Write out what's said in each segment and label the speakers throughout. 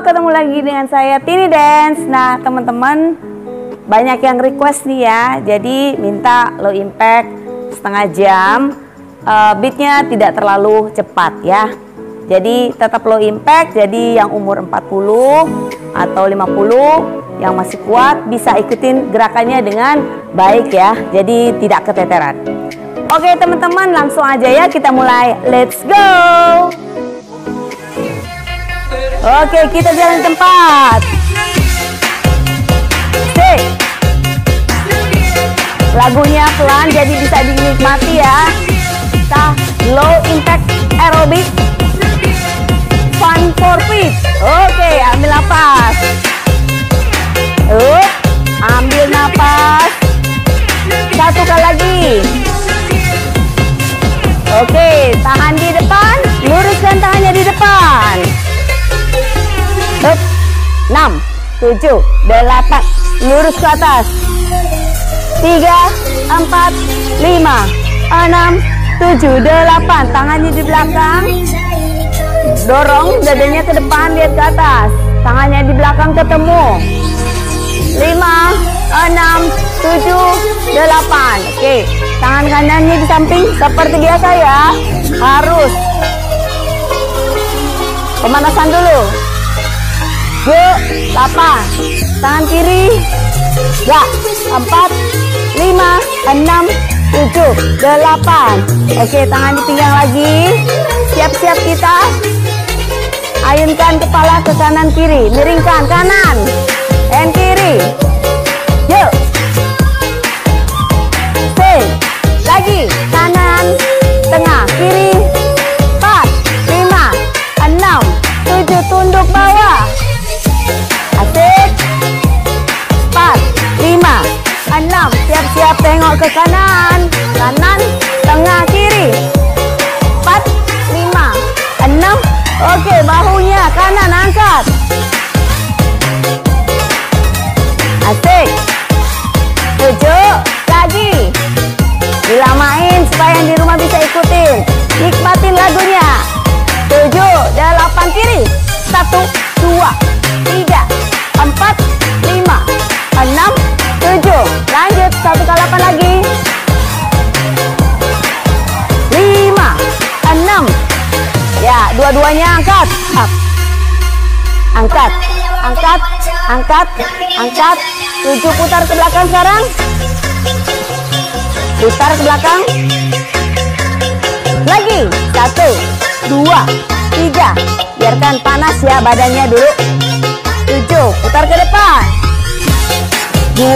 Speaker 1: ketemu lagi dengan saya Tini Dance. Nah teman-teman, banyak yang request nih ya, jadi minta low impact setengah jam, beatnya tidak terlalu cepat ya. Jadi tetap low impact, jadi yang umur 40 atau 50 yang masih kuat bisa ikutin gerakannya dengan baik ya, jadi tidak keteteran. Oke teman-teman, langsung aja ya kita mulai, let's go. Oke, kita jalan tempat. Sik. Lagunya pelan jadi bisa dinikmati ya. Kita low impact aerobic fun for feet. Oke, ambil napas. Ambil napas. Satu kali lagi. Oke, tahan di depan, luruskan tangannya di depan. 6, 7, 8, lurus ke atas. 3, 4, 5, 6, 7, 8, tangannya di belakang. Dorong dadanya ke depan, lihat ke atas. Tangannya di belakang ketemu. 5, 6, 7, 8. Oke, tangan kanannya di samping seperti biasa ya. Harus pemanasan dulu. 8, tangan kiri, 4, 5, 6, 7, 8. Oke, tangan di pinggang lagi. Siap-siap kita. Ayunkan kepala ke kanan kiri, miringkan kanan dan kiri. Yuk. Stay. Lagi kanan, tengah, kiri. 4, 5, 6, 7, tunduk bawah. Asik. 4, 5, 6, siap-siap tengok ke kanan. Kanan, tengah, kiri. 4, 5, 6. Oke, bahunya kanan angkat. Asik. 7, lagi. Dilamain supaya yang di rumah bisa ikutin. Nikmatin lagunya. 7, 8, kiri. 1, 2, 3, 4, 5, 6, 7. Lanjut, 1 kali 8 lagi. 5, 6. Ya, dua-duanya angkat. Up. Angkat, angkat, angkat, angkat. 7, putar ke belakang sekarang. Putar ke belakang. Lagi. 1, 2, 3. Biarkan panas ya badannya dulu. 7, putar ke depan. 2,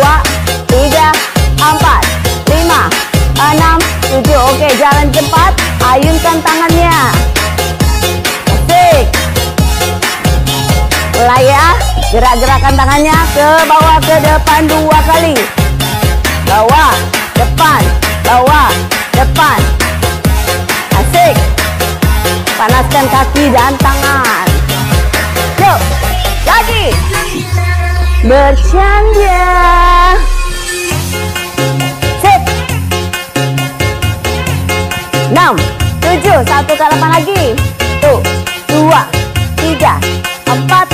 Speaker 1: 3, 4, 5, 6, 7. Oke, jalan cepat. Ayunkan tangannya. Asik. Mulai ya. Gerak-gerakan tangannya ke bawah, ke depan 2 kali. Bawah, depan, bawah, depan. Asik. Panaskan kaki dan tangan. Yuk, lagi. Bercanda. Sip. 6, 7, 1 kali 8 lagi. 1, 2, 3, 4,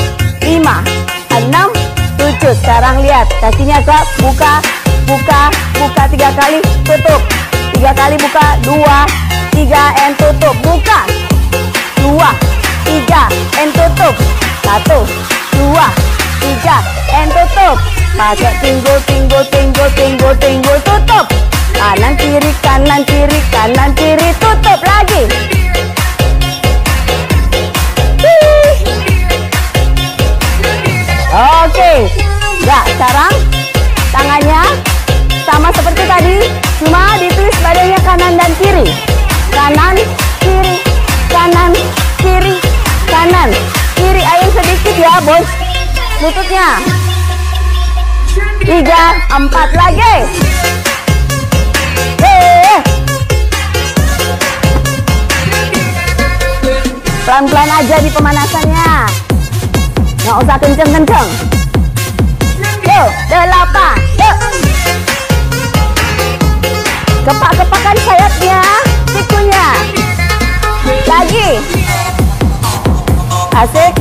Speaker 1: 5, 6, 7. Sekarang lihat kakinya ke buka, buka, buka 3 kali, tutup. 3 kali buka, 2, 3, and tutup. Buka. 2, 3, and tutup. 1, 2, 3, and tutup. Pakai tinggul, tinggul, tinggul, tinggul, tinggul, tutup. Kanan kiri, kanan kiri, kanan kiri, tutup lagi. Oke. Ya, sekarang tangannya sama seperti tadi, cuma ditwist badannya kanan dan kiri. Kanan, kiri, kanan, kiri, kanan, kiri. Ayun sedikit ya, bos. Lututnya. 3, 4 lagi. Pelan-pelan aja di pemanasannya. Nggak usah kenceng-kenceng. Yuk, 8. Yuk. Kepak-kepakan sayapnya, sikunya. Lagi. Asik.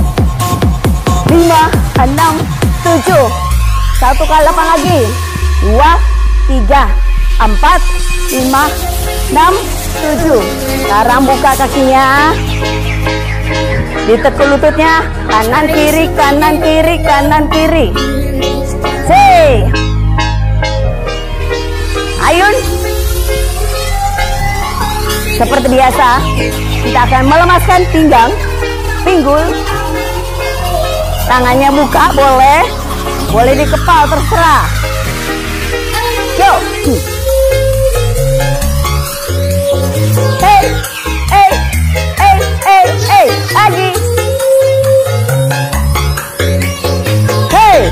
Speaker 1: 7. Satu kali 8 lagi. 2, 3, 4, 5, 6, 7. Sekarang buka kakinya. Ditekuk lututnya. Kanan kiri, kanan kiri, kanan kiri. Say. Ayun. Seperti biasa, kita akan melemaskan pinggang, pinggul. Tangannya buka, boleh di kepal, terserah. Yo. Hey, hey, hey, hey, hey, lagi. Hey.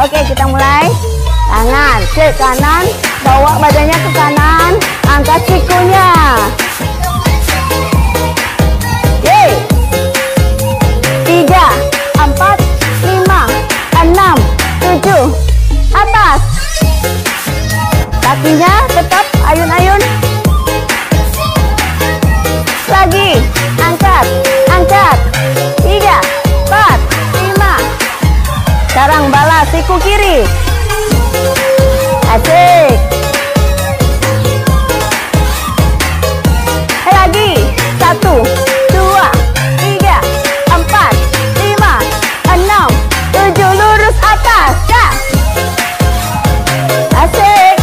Speaker 1: Oke, kita mulai. Tangan ke kanan, bawa badannya ke kanan, angkat sikunya. Yeay. 3, 4, 5, 6, 7. Atas. Kakinya tetap ayun-ayun. Lagi. Angkat. Angkat. 3, 4, 5. Sekarang balas siku kiri. Asik. Lagi. 1, 2, 3, 4, 5, 6, 7. Lurus atas. Ya. Asik.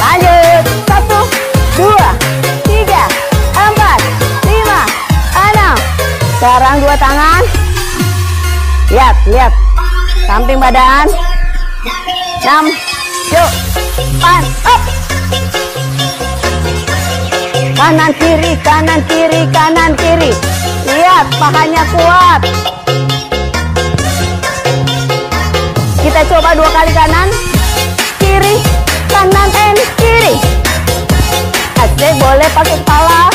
Speaker 1: Lanjut. 1, 2, 3, 4, 5, 6. Sekarang dua tangan. Lihat, lihat. Samping badan. 6, yuk. Pan, up. Kanan kiri, kanan kiri, kanan kiri. Lihat, pahanya kuat. Kita coba 2 kali kanan, kiri, kanan, and kiri. Asik, boleh pakai kepala.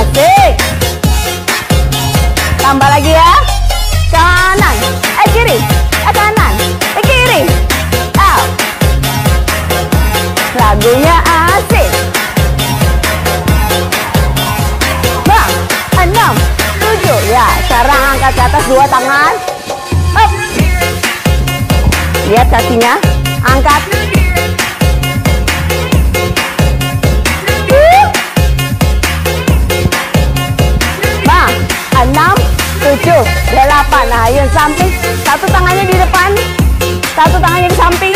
Speaker 1: Asik. Tambah lagi ya. Kanan, kiri, kanan, kiri. Out. Lagunya asik. 6, 7. Ya, sekarang angkat ke atas 2 tangan. Up. Lihat kakinya. Angkat. 6, 7, 8. Nah, ayun samping. Satu tangannya di depan, satu tangannya di samping.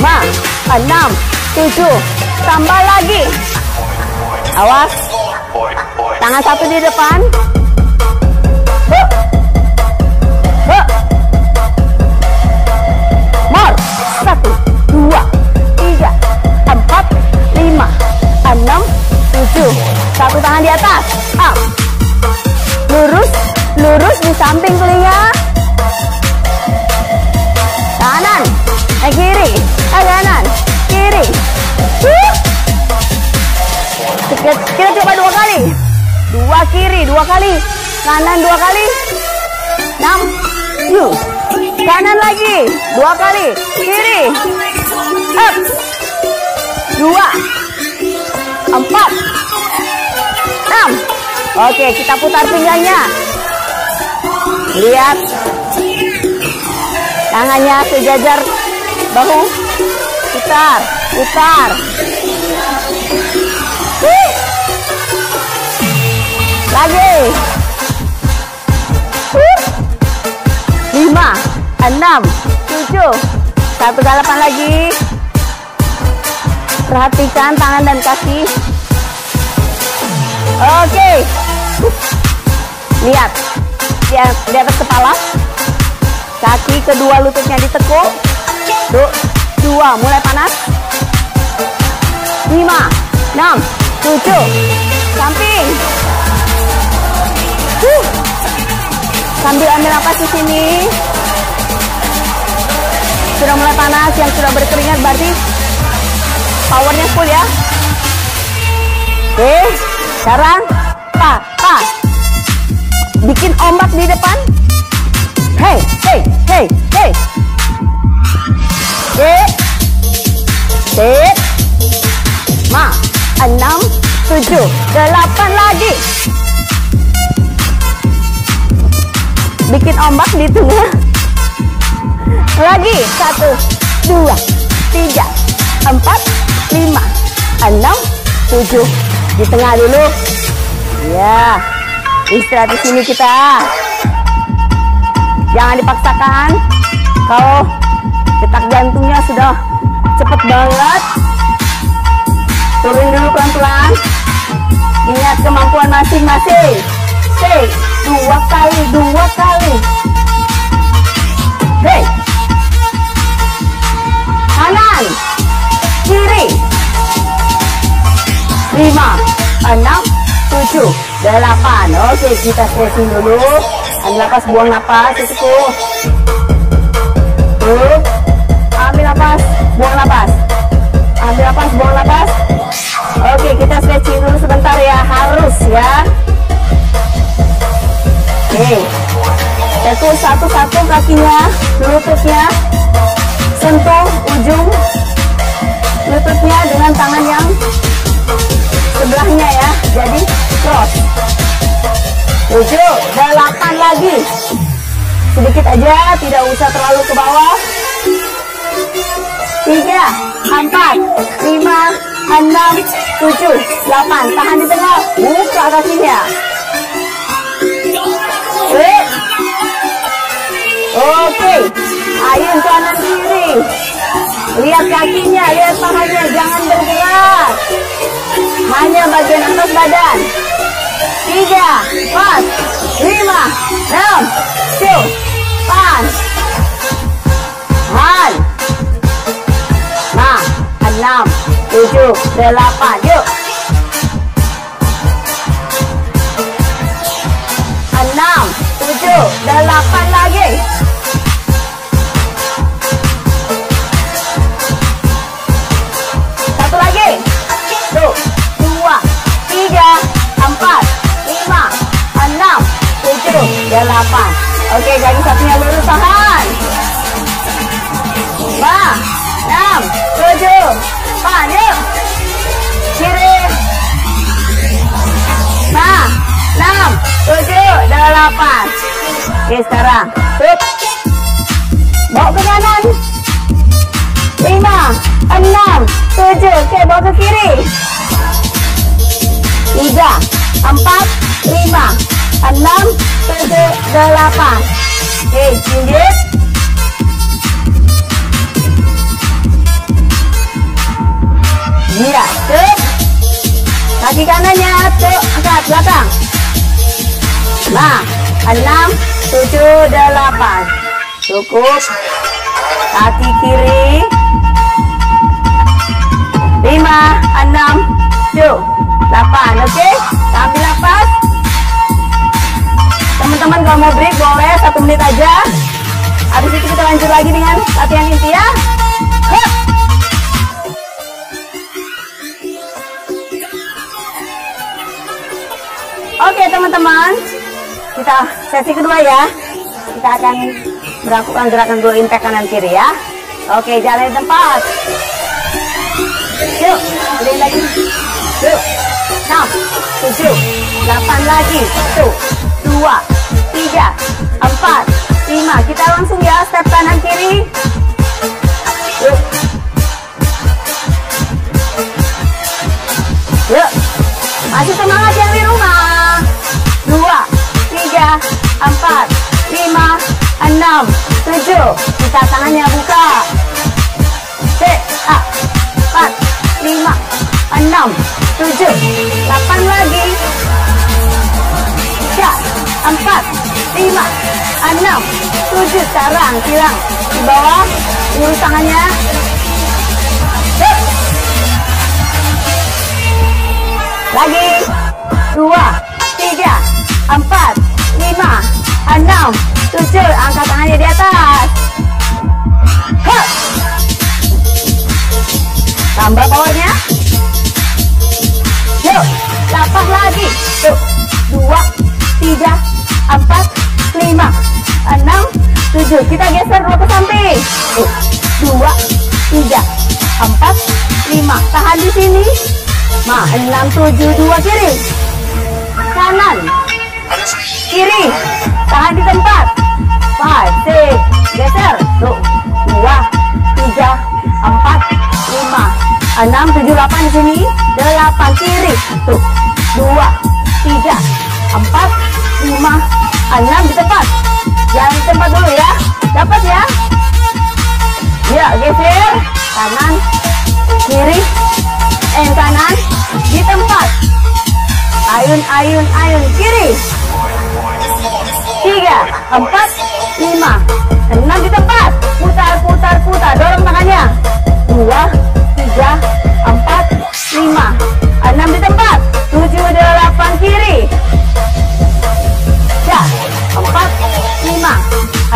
Speaker 1: 5, 6, 7. Tambah lagi. Awas. Tangan satu di depan. More. 1, 2, 3, 4, 5, 6, 7. Satu tangan di atas. Up. Lurus, lurus di samping telinga. Kanan, kiri, kanan, kiri. Kita coba 2 kali. 2 kiri, 2 kali. Kanan 2 kali. 6, 7. Kanan lagi. 2 kali. Kiri. Up. 2, 4, 6. Oke, kita putar pinggangnya. Lihat. Tangannya sejajar bahu. Putar, putar. Lagi. 5, 6, 7. 1 galapan lagi. Perhatikan tangan dan kaki. Oke. Lihat. Di atas kepala. Kaki kedua lututnya ditekuk. 2, mulai panas. 5, 6, 7. Samping. Sambil ambil napas di sini. Sudah mulai panas, yang sudah berkeringat berarti powernya full ya. Oke, sekarang bikin ombak di depan. Hey, hey, hey, hey. Oke, enam, tujuh, delapan lagi. Bikin ombak di tengah. Lagi, satu, dua, tiga, empat, lima, enam, tujuh. Di tengah dulu. Ya, istirahat di sini kita. Jangan dipaksakan. Kalau detak jantungnya sudah cepet banget, turun dulu pelan-pelan. Ingat kemampuan masing-masing. Stay, dua kali. Hey, kanan, kiri. 5, 6, 7, 8. Oke, kita stretching dulu. Ambil napas, buang napas, itu. Ambil napas, buang napas. Ambil napas, buang napas. Oke, kita stretching dulu sebentar ya, harus ya. Oke, tentu satu-satu kakinya, lututnya, sentuh ujung lututnya dengan tangan yang sebelahnya ya, jadi cross. 7, 8 lagi. Sedikit aja, tidak usah terlalu ke bawah. 3, 4, 5, 6, 7, 8. Tahan di tengah, buka kakinya. Oke, ayun kanan kiri. Lihat kakinya, lihat pahanya, jangan bergerak. Hanya bagian atas badan. 3, 4, 5, 6, 7, 8. Tahan. Nah, 6, 7, 8. Yuk. 6, 7, 8 lagi. Satu lagi. 1, 2, 3, 4, 5, 6, 7, 8. Oke, kaki satunya lurus, tahan. 5, 6, 7, 8. Yuk. Kiri. 5, 6, 7, 8. Oke, sekarang bawa ke kanan. 5, 6, 7. Oke, bawa ke kiri. 3, 4, 5, 6, 7, 8. Oke, pinggir. Iya, cek. Kaki kanannya, cek, angkat belakang. 5, 6, 7, 8. Cukup. Kaki kiri. 5, 6, 7, 8. Oke, ambil nafas. Teman-teman kalau mau break boleh 1 menit aja. Habis itu kita lanjut lagi dengan latihan inti ya. Hup. Oke teman-teman, kita sesi kedua ya. Kita akan melakukan gerakan glow impact kanan kiri ya. Oke, jalan di tempat. Yuk, berdiri lagi. Yuk, 6, 7, 8 lagi. 1, 2, 3, 4, 5. Kita langsung ya, step kanan kiri. Yuk. Yuk. Masih semangat yang di rumah. 2, 3, 4, 5, 6, 7. Kita tangannya buka. 4, 5, 6, 7, 8 lagi. 3, 4, 5, 6, 7. Sekarang hilang di bawah, lurus tangannya. Lagi. 2, 3, 4, 5, 6, 7. Angkat tangannya di atas. Hup. Tambah powernya. Yuk, 8 lagi. 1, 2, 3, 4, 5, 6, 7. Kita geser dulu ke samping. 2, 3, 4, 5. Tahan di sini. 6, 7, 2 kiri. Kanan. Kiri. Tahan di tempat. 5, 6. Geser. Tuh. 2, 3, 4, 5, 6, 7, 8 di sini. 8 kiri. Tuh. 2, 3, 4, 5, 6 di tempat. Jangan di tempat dulu ya. Dapat ya? Ya, geser. Kanan. Kiri. Kanan. Di tempat. Ayun, ayun, ayun. Kiri. 3, 4, 5, 6 di tempat. Putar, putar, putar. Dorong tangannya. 2, 3, 4, 5, 6 di tempat. 7, 8 kiri. Ya, 4, 5,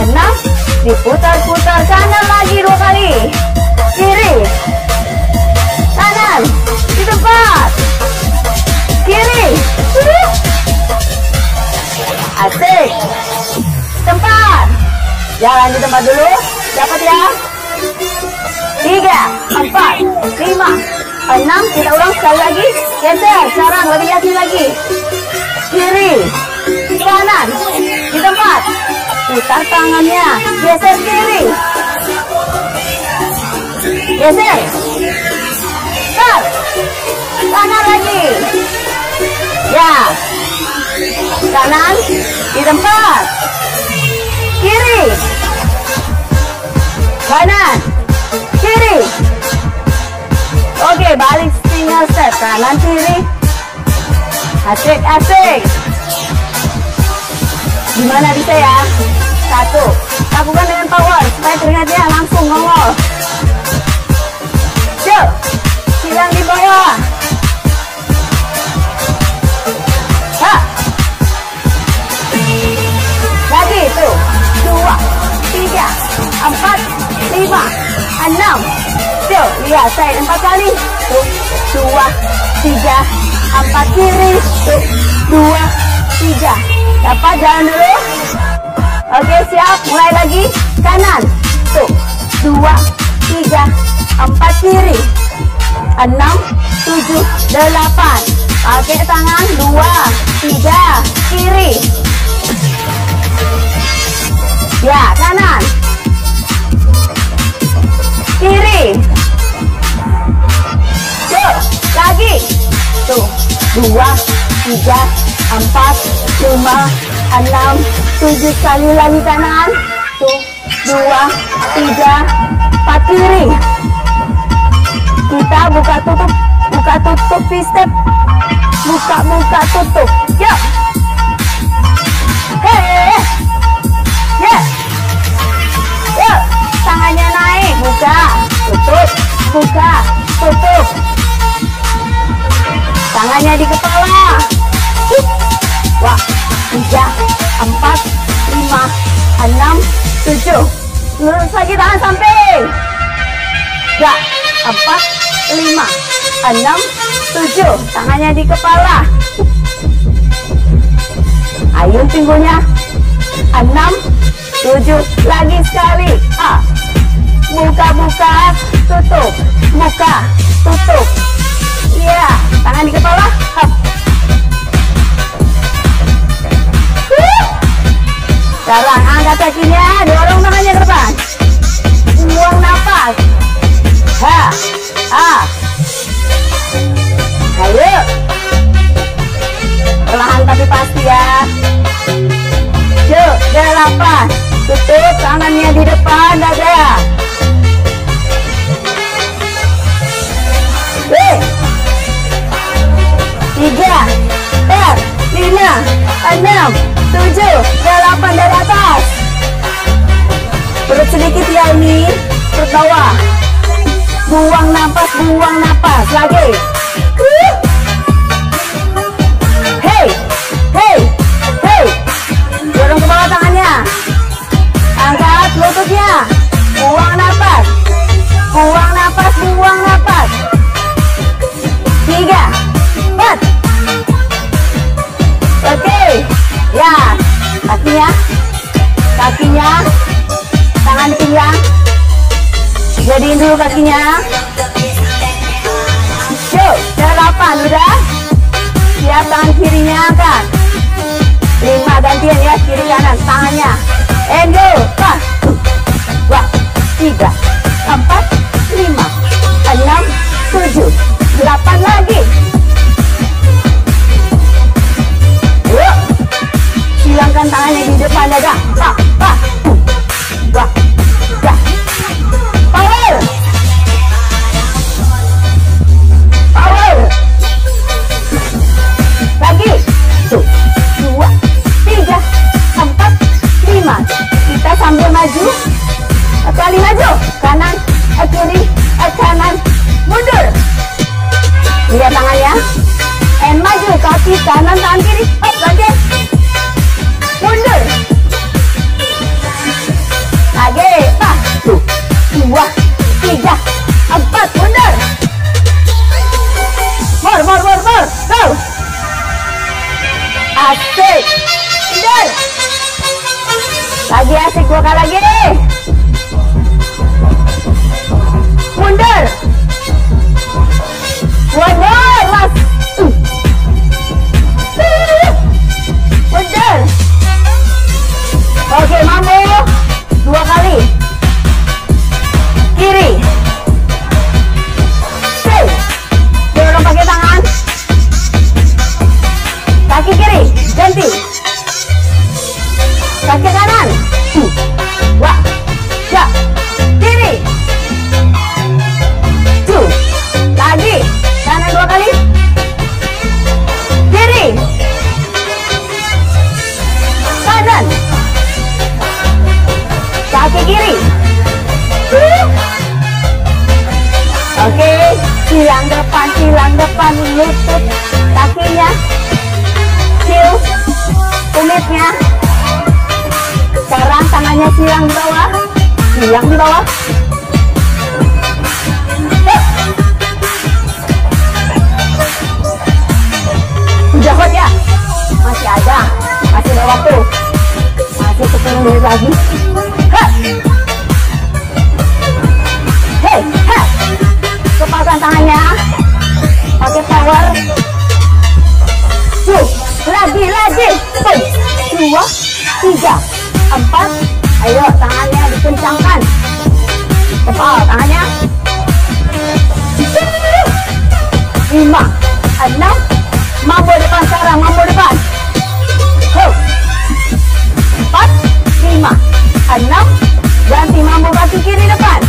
Speaker 1: 6. Diputar-putar kanan lagi 2 kali. Kiri. Kanan. Di tempat. Kiri. Asik. Tempat. Jalan di tempat dulu. Dapat ya? 3, 4, 5, 6. Kita ulang sekali lagi. Geser. Sekarang lebih yakin lagi. Kiri. Kanan. Di tempat. Putar tangannya. Geser kiri. Geser. Start. Kanan lagi. Ya. Kanan. Di tempat. Kiri. Kanan. Kiri. Oke, balik single step. Kanan kiri. Asik, asik. Gimana bisa ya? 1. Lakukan dengan power supaya keringatnya langsung nongol. Yuk, silang di bawah. Ha. Lagi tuh. 2, 3, 4, 5, 6. Yuk, lihat saya 4 kali. Tuh, 2, 3, 4 kiri. Tuh, 2, 3. Dapat, jalan dulu. Oke, siap. Mulai lagi. Kanan. Tuh. 2, 3, 4 kiri. 6, 7, 8. Pakai tangan. 2, 3 kiri. Ya, kanan. Kiri. Tuh, lagi. Tuh. 2, 3, 4, 5, 6, 7. Sekali lagi kanan. Tuh. 2, 3, 4 kiri. Kita buka tutup. Buka tutup V-step. Buka, buka, tutup. Yuk. Hei. Yeah. Yuk. Tangannya naik. Buka. Tutup. Buka. Tutup. Tangannya di kepala. 2, 3, 4, 5, 6, 7. Lurus lagi tangan samping. 3, 4, 5, 6, 7. Tangannya di kepala. Ayun pinggulnya. 6, 7. Lagi sekali. Buka, buka, tutup. Buka, tutup. Iya, tangan di kepala. Sekarang angkat kakinya, dorong tangannya ke depan. Buang nafas. Ayo. Perlahan tapi pasti ya. Yuk, 8. Tutup tangannya di depan dada. 3, 4, 5, 6, 7, 8 dari atas. Perut sedikit ya ini. Perut bawah. Buang napas, buang napas. Lagi. Hey, hey, hey. Dorong ke bawah tangannya. Angkat lututnya. Buang napas. Buang napas, buang napas. 3, 4. Oke. Ya. Kakinya. Kakinya. Tangan pinggang. Jadiin dulu kakinya. Yuk, 8. depan, udah? Siap, tangan kirinya angkat. 5 gantian ya, kiri kanan, tangannya. And go, pas. 2, 3, 4, 5, 6, 7, 8 lagi. Yuk, silangkan tangannya di depan dada. Pak, pak. 2, 3, power. Power. Lagi. 1, 2, 3, 4, 5. Kita sambil maju. Kali maju. Kanan, kiri, kanan, mundur. Lihat tangannya. And maju. Kaki kanan, tangan kiri. Hop, lagi. Mundur. Lagi. 1, 2, 3, 4. Mundur. More. Go. Asik. Mundur. Lagi asik, 2 kali lagi. Mundur. 1 more, mas. Mundur. Oke, mampu. 2 kali. Kiri. Dorong pakai tangan. Kaki kiri, ganti. Kaki kanan. 2, 3, kiri. 2. Lagi. Kanan 2 kali. Kiri. Kanan. Kaki kiri. Oke, silang depan, lutut, kakinya. Siu, kumitnya. Sekarang tangannya silang di bawah. Udah hot ya? Masih ada waktu. Masih 10 menit lagi. Hey, kepasang tangannya. Pakai power. Lagi. 1, 2, 3, 4. Ayo, tangannya dikencangkan. Kepal tangannya. 5, 6. Mampu depan sekarang, mampu depan. 4, 5, 6. Ganti mampu kaki kiri depan.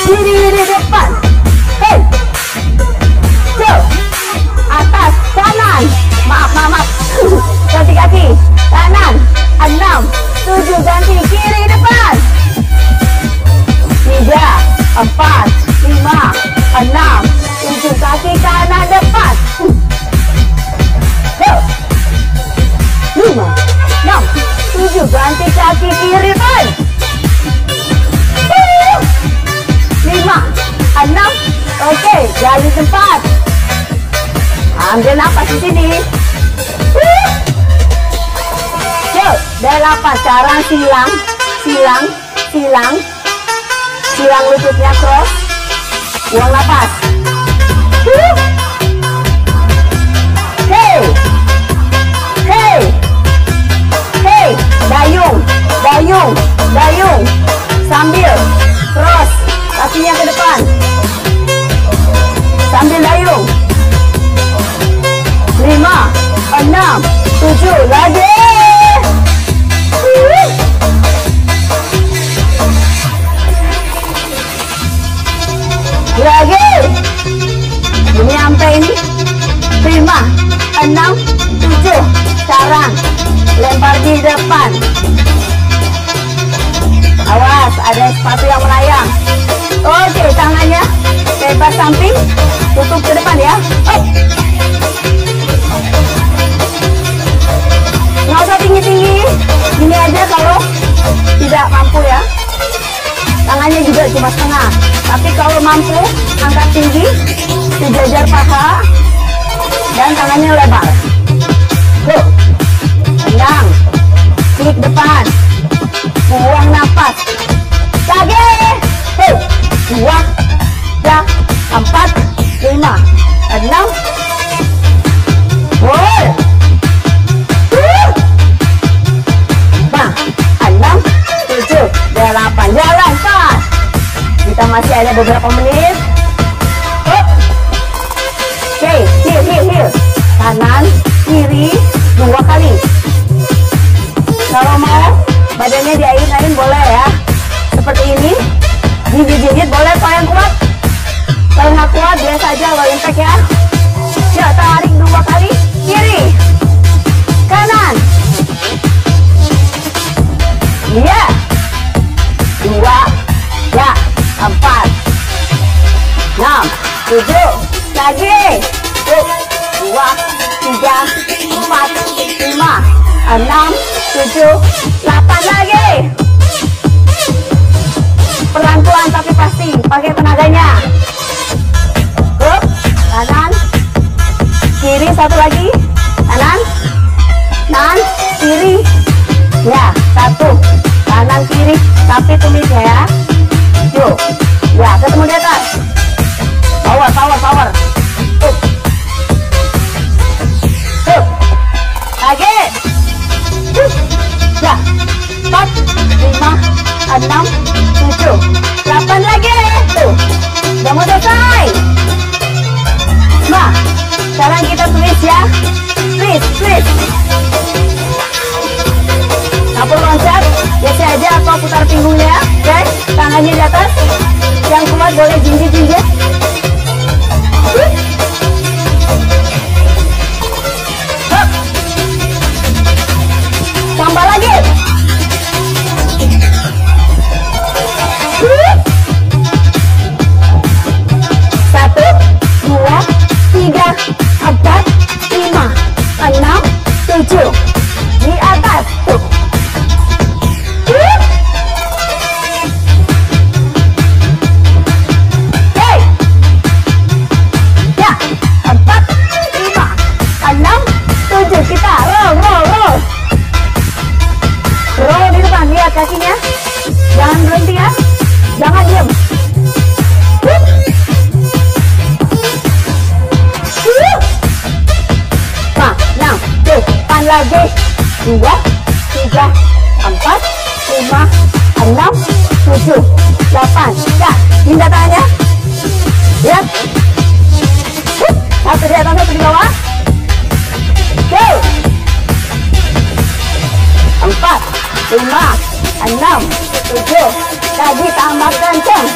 Speaker 1: Kiri depan. Hey. Atas, kanan. Maaf. Ganti kaki. Kanan. 6, 7. Ganti kiri depan. 3, 4, 5, 6, 7. Kaki kanan depan. 5, 6, 7. Ganti kaki kiri depan. 5, 6. Oke, gali tempat. Ambil nafas di sini. Yuk, dari 8. Sekarang silang lututnya cross. Buang nafas. Hey. Dayung. Sambil cross kakinya ke depan. Sambil dayung. 5, 6, 7. Lagi. Ini sampai ini. 5, 6, 7. Sekarang lempar di depan. Awas, ada sepatu yang melayang. Oke, tangannya lebar samping, tutup ke depan ya. Nggak usah tinggi-tinggi, gini aja kalau tidak mampu ya. Tangannya juga cuma setengah. Tapi kalau mampu, angkat tinggi, sejajar paha, dan tangannya lebar. Tendang, klik depan, buang nafas. Lagi. 2, 3, 4, 5. 8. Jalan pas. Kita masih ada beberapa menit. Oke, heel. Kanan, kiri, 2 kali. Kalau mau badannya diain-ain boleh ya. Seperti ini. Gigit-gigit boleh, kalau yang kuat. Kalau nggak kuat biasa aja, low impact ya. Yuk, tarik 2 kali. Kiri, kanan. Iya. 2, ya, 4, 6, 7. Lagi. 2, 3, 4, 5, 6, 7, 8 lagi. Pelan-pelan tapi pasti. Pakai tenaganya. Kanan, kiri, 1 lagi. Kanan, kiri. Ya, 1. Kanan, kiri. Tapi tumisnya ya. Yuk. Ya, ketemu di atas. Power. Lagi. Ya. 4, 5, 6, 7, 8 lagi. Tuh. Udah mau selesai. Nah, sekarang kita tulis ya. Please. Kapur loncat, biasa aja atau putar pinggungnya. Oke, tangannya di atas. Yang kuat boleh jinjit. Tambah lagi. 1, 2, 3, 4, 5, 6, 7. Di atas. Tuh. Oke. Ya. 4, 5, 6, 7. Kita roll. Roll di depan. Lihat kakinya. Jangan berhenti ya. Jangan diam. Lagi 2, 3, 4, 5, 6, 7, 8. Ya, pindah tangannya. Lihat. 1 di atas, 1 di bawah. Go. 4, 5, 6, 7. Lagi tambah kencang.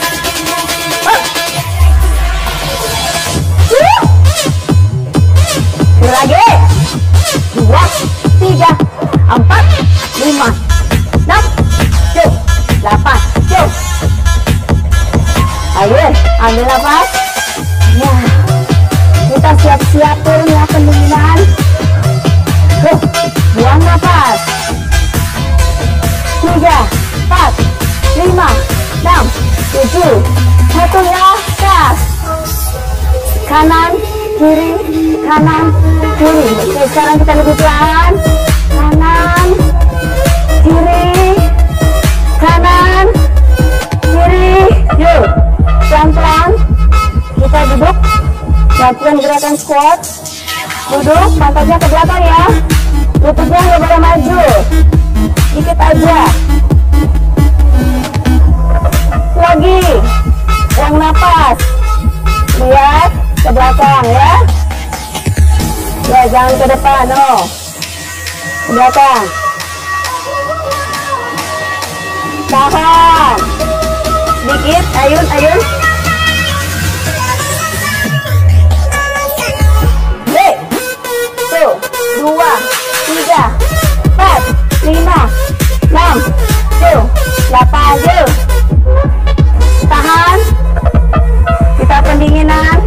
Speaker 1: Lagi. 2, 3, 4, 5, 6, 7, 8. Yuk. Ayo, ambil nafas. Ya, kita siap-siap turunnya pendinginan. Buang nafas. 3, 4, 5, 6, 7. Satunya gas. Kanan, kiri, kanan, kiri. Oke, sekarang kita lebih pelan. Kanan, kiri, kanan, kiri. Yuk, pelan-pelan. Kita duduk. Lakukan gerakan squat. Duduk, pantatnya ke belakang ya. Lututnya nggak boleh maju. Dikit aja. Lagi. Buang napas. Lihat ke belakang ya. Ya, jangan ke depan, ke belakang. Tahan. Dikit, ayun. Baik. 1, 2, 3, 4, 5, 6, 7, 8. Yuk. Tahan. Kita pendinginan.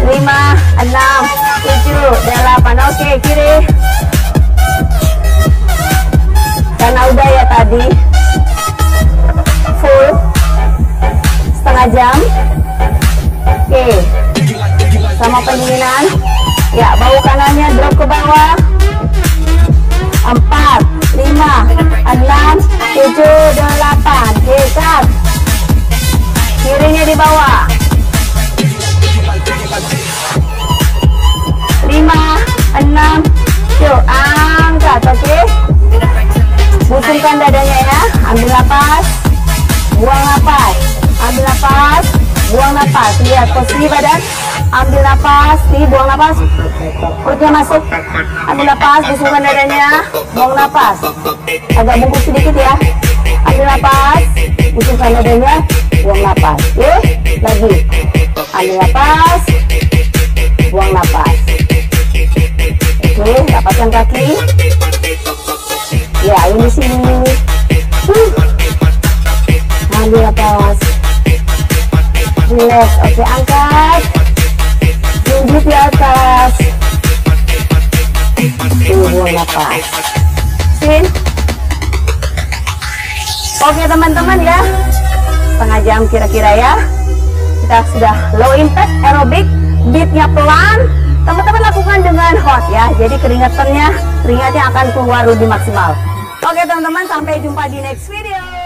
Speaker 1: 5, 6, 7, 8. Oke, kiri. Karena udah ya tadi full setengah jam. Oke, sama pendinginan. Ya, bau kanannya drop ke bawah. 4, 5, 6, 7, 8. Dekat. Kirinya di bawah. 5, 6, 7. Angkat, oke. Busungkan busungkan dadanya ya. Ambil napas, buang napas, ambil napas, buang napas. Lihat posisi badan. Ambil napas, nih buang napas. Perutnya masuk. Ambil napas, busungkan dadanya, buang napas. Agak bungkus sedikit ya. Ambil napas, busungkan dadanya, buang napas. Yuk, lagi. Ambil napas, buang napas. Oke, rapatkan kaki. Ya, ini sini. Ambil napas. Relax. Oke, angkat. Tunjuk di atas. Buang napas. Sin. Oke teman-teman ya, setengah jam kira-kira ya. Kita sudah low impact aerobic, beatnya pelan. Teman-teman lakukan dengan hot ya, jadi keringatnya akan keluar lebih maksimal. Oke teman-teman, sampai jumpa di next video.